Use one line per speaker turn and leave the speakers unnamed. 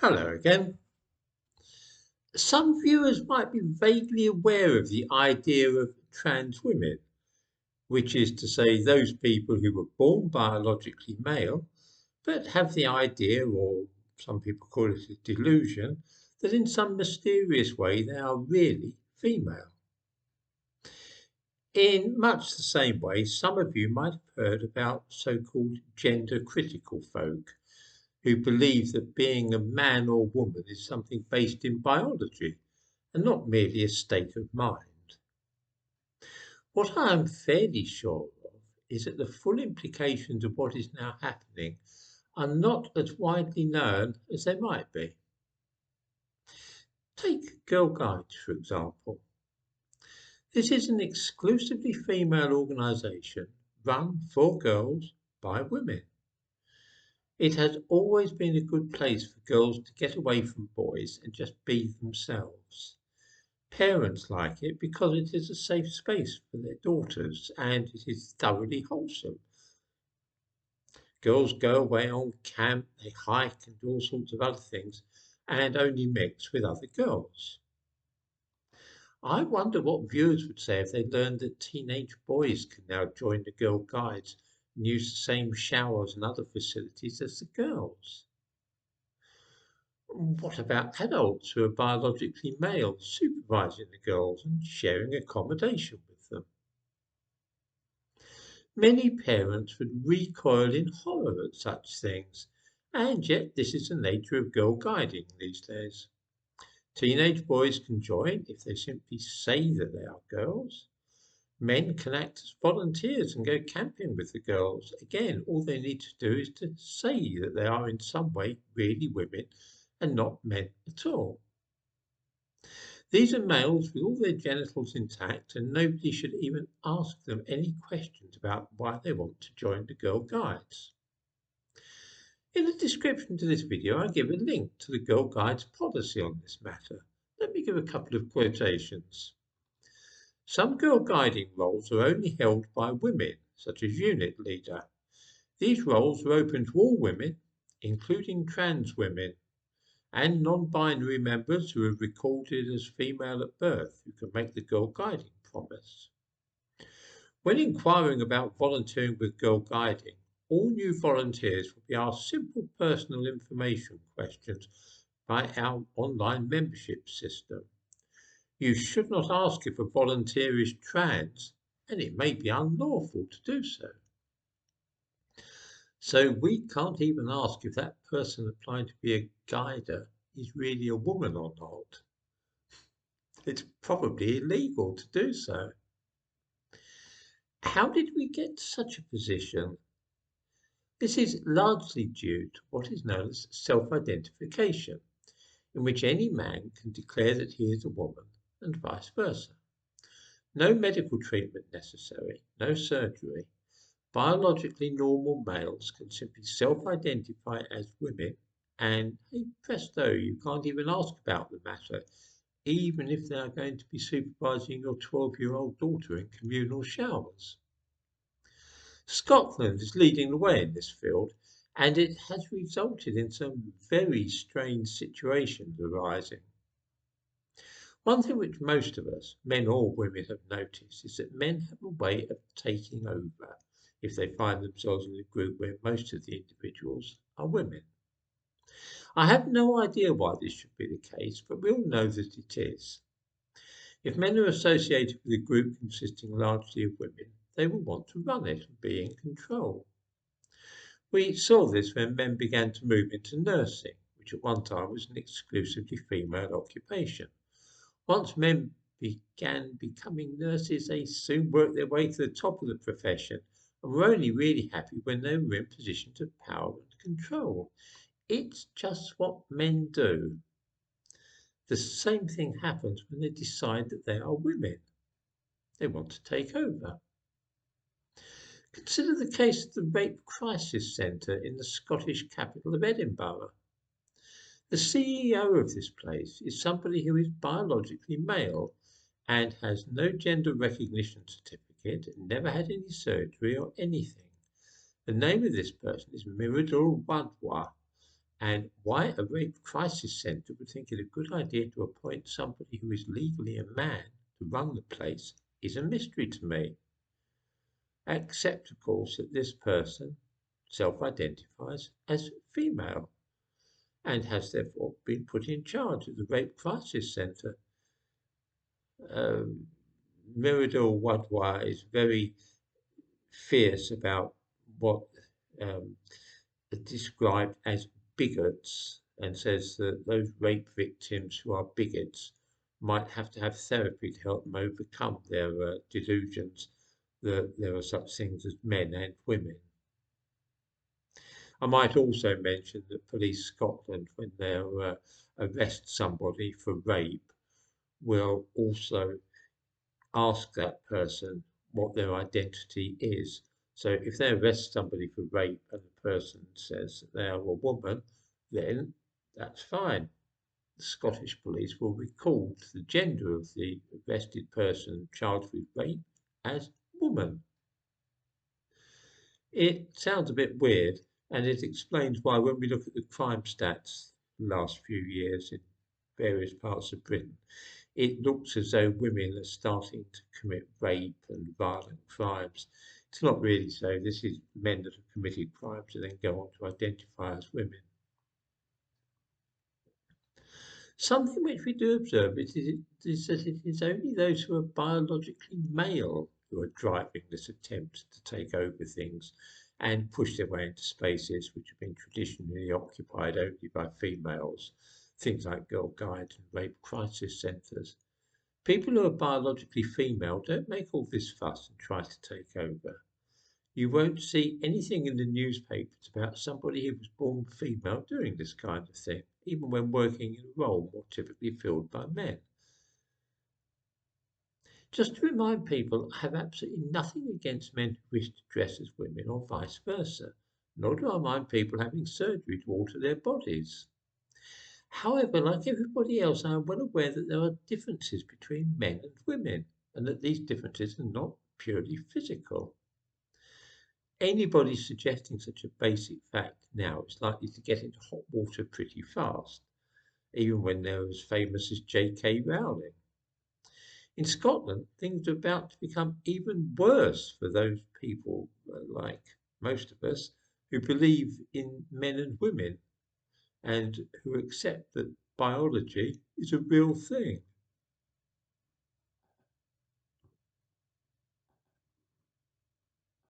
Hello again. Some viewers might be vaguely aware of the idea of trans women, which is to say, those people who were born biologically male but have the idea, or some people call it a delusion, that in some mysterious way they are really female. In much the same way, some of you might have heard about so called gender critical folk who believe that being a man or woman is something based in biology and not merely a state of mind. What I am fairly sure of is that the full implications of what is now happening are not as widely known as they might be. Take Girl Guides, for example. This is an exclusively female organisation run for girls by women. It has always been a good place for girls to get away from boys and just be themselves. Parents like it because it is a safe space for their daughters and it is thoroughly wholesome. Girls go away on camp, they hike and do all sorts of other things and only mix with other girls. I wonder what viewers would say if they learned that teenage boys can now join the Girl Guides and use the same showers and other facilities as the girls. What about adults who are biologically male supervising the girls and sharing accommodation with them? Many parents would recoil in horror at such things, and yet this is the nature of girl guiding these days. Teenage boys can join if they simply say that they are girls. Men can act as volunteers and go camping with the girls. Again, all they need to do is to say that they are in some way really women and not men at all. These are males with all their genitals intact, and nobody should even ask them any questions about why they want to join the Girl Guides. In the description to this video, I give a link to the Girl Guides policy on this matter. Let me give a couple of quotations. Some girl guiding roles are only held by women, such as unit leader. These roles are open to all women, including trans women, and non-binary members who are recorded as female at birth who can make the girl guiding promise. When inquiring about volunteering with girl guiding, all new volunteers will be asked simple personal information questions by our online membership system. You should not ask if a volunteer is trans, and it may be unlawful to do so. So we can't even ask if that person applying to be a guider is really a woman or not. It's probably illegal to do so. How did we get to such a position? This is largely due to what is known as self-identification, in which any man can declare that he is a woman and vice versa. No medical treatment necessary, no surgery. Biologically normal males can simply self-identify as women and, hey presto, you can't even ask about the matter, even if they are going to be supervising your 12-year-old daughter in communal showers. Scotland is leading the way in this field, and it has resulted in some very strange situations arising. One thing which most of us, men or women, have noticed is that men have a way of taking over if they find themselves in a group where most of the individuals are women. I have no idea why this should be the case, but we all know that it is. If men are associated with a group consisting largely of women, they will want to run it and be in control. We saw this when men began to move into nursing, which at one time was an exclusively female occupation. Once men began becoming nurses, they soon worked their way to the top of the profession and were only really happy when they were in positions of power and control. It's just what men do. The same thing happens when they decide that they are women. They want to take over. Consider the case of the Rape Crisis Centre in the Scottish capital of Edinburgh. The CEO of this place is somebody who is biologically male and has no gender recognition certificate, never had any surgery or anything. The name of this person is Mirador Wadwa, and why a rape crisis centre would think it a good idea to appoint somebody who is legally a man to run the place is a mystery to me. Except, of course, that this person self identifies as female and has therefore been put in charge of the Rape Crisis Centre. Um, Mirador Wadwa is very fierce about what um, are described as bigots and says that those rape victims who are bigots might have to have therapy to help them overcome their delusions that there are such things as men and women. I might also mention that Police Scotland, when they arrest somebody for rape, will also ask that person what their identity is. So if they arrest somebody for rape and the person says they are a woman, then that's fine. The Scottish police will record the gender of the arrested person charged with rape as woman. It sounds a bit weird, and it explains why when we look at the crime stats the last few years in various parts of Britain, it looks as though women are starting to commit rape and violent crimes. It's not really so. This is men that have committed crimes and then go on to identify as women. Something which we do observe is that it is only those who are biologically male who are driving this attempt to take over things and push their way into spaces which have been traditionally occupied only by females, things like Girl Guides and rape crisis centres. People who are biologically female don't make all this fuss and try to take over. You won't see anything in the newspapers about somebody who was born female doing this kind of thing, even when working in a role more typically filled by men. Just to remind people, I have absolutely nothing against men who wish to dress as women or vice versa, nor do I mind people having surgery to alter their bodies. However, like everybody else, I am well aware that there are differences between men and women, and that these differences are not purely physical. Anybody suggesting such a basic fact now is likely to get into hot water pretty fast, even when they're as famous as J.K. Rowling. In Scotland, things are about to become even worse for those people, like most of us, who believe in men and women and who accept that biology is a real thing.